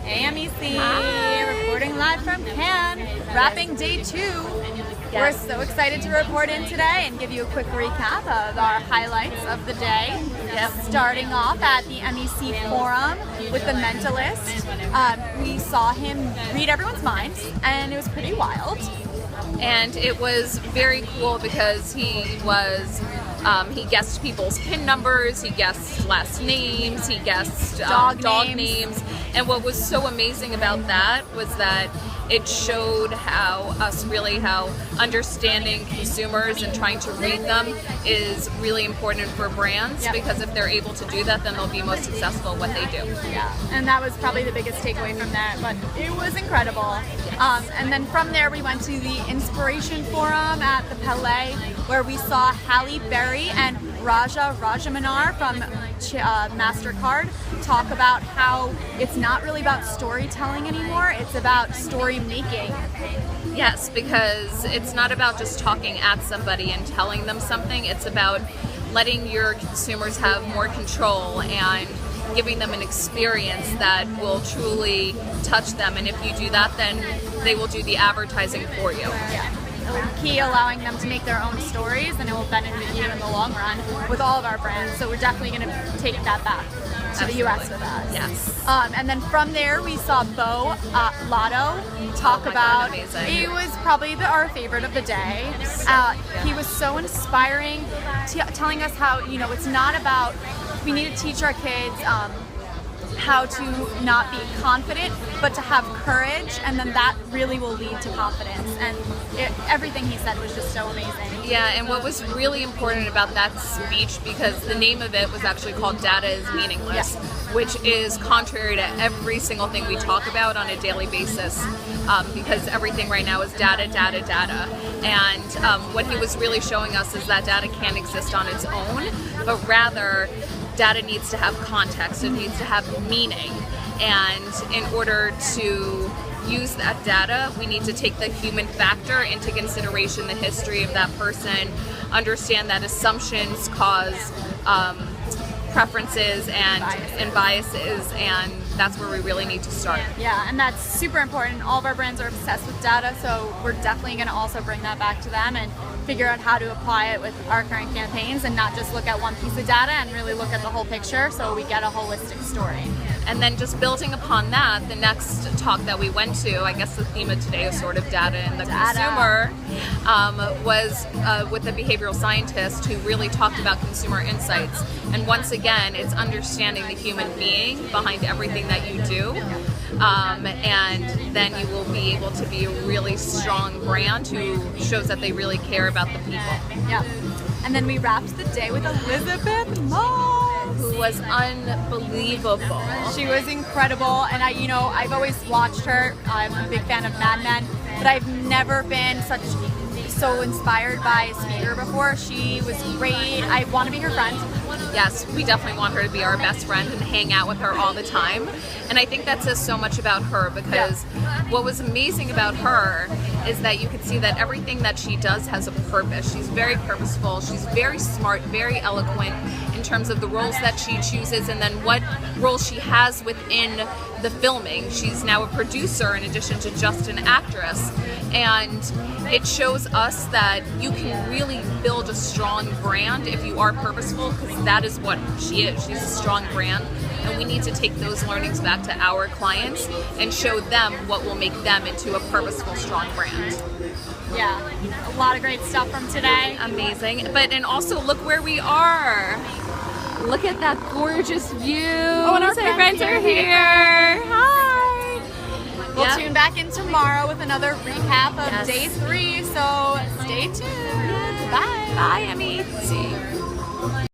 Hey, MEC. Hi. Reporting live from Cannes, wrapping day 2. Yes. We're so excited to report in today and give you a quick recap of our highlights of the day. Yep. Starting off at the MEC Forum with the Mentalist. We saw him read everyone's minds, and it was pretty wild. And it was very cool because he guessed people's PIN numbers, he guessed last names, he guessed Dog names. And what was so amazing about that was that it showed how understanding consumers and trying to read them is really important for brands. Yep. Because if they're able to do that, then they'll be most successful at what they do. Yeah, and that was probably the biggest takeaway from that, but it was incredible. And then from there we went to the Inspiration Forum at the Palais, where we saw Halle Berry and Raja Rajamanar from MasterCard talk about how it's not really about storytelling anymore, it's about story making. Yes, because it's not about just talking at somebody and telling them something, it's about letting your consumers have more control and giving them an experience that will truly touch them. And if you do that, then they will do the advertising for you. Yeah. Key allowing them to make their own stories, and it will benefit you in the long run with all of our brands. So we're definitely going to take that back to the US with us. Yes. And then from there we saw Bo Lotto talk about. God, amazing. He was probably our favorite of the day. He was so inspiring, telling us how it's not about. We need to teach our kids how to not be confident, but to have courage, and then that really will lead to confidence. And everything he said was just so amazing. Yeah, and what was really important about that speech, because the name of it was actually called Data is Meaningless, which is contrary to every single thing we talk about on a daily basis, because everything right now is data, data, data. And what he was really showing us is that data can't exist on its own, but rather data needs to have context, it needs to have meaning, and in order to use that data, we need to take the human factor into consideration, the history of that person, understand that assumptions cause preferences and biases, and that's where we really need to start. Yeah, and that's super important. All of our brands are obsessed with data, so we're definitely going to also bring that back to them and figure out how to apply it with our current campaigns, and not just look at one piece of data and really look at the whole picture so we get a holistic story. And then just building upon that, the next talk that we went to, I guess the theme of today is sort of data and the consumer, was with a behavioral scientist who really talked about consumer insights. And once again, it's understanding the human being behind everything that you do. And then you will be able to be a really strong brand who shows that they really care about the people. Yeah. And then we wrapped the day with Elizabeth Moss, who was unbelievable. She was incredible, and I've always watched her. I'm a big fan of Mad Men, but I've never been so inspired by a speaker before. She was great. I want to be her friend. Yes, we definitely want her to be our best friend and hang out with her all the time. And I think that says so much about her, because what was amazing about her is that you could see that everything that she does has a purpose. She's very purposeful, she's very smart, very eloquent in terms of the roles that she chooses, and then what role she has within the filming. She's now a producer in addition to just an actress. And it shows us that you can really build a strong brand if you are purposeful, because that is what she is. She's a strong brand, and we need to take those learnings back to our clients and show them what will make them into a purposeful, strong brand. Yeah, a lot of great stuff from today. Amazing. And also look where we are. Look at that gorgeous view. Oh, and our friends are here. Hi. We'll tune back in tomorrow with another recap of day 3, so stay tuned. Bye. Bye, Emmy. See you.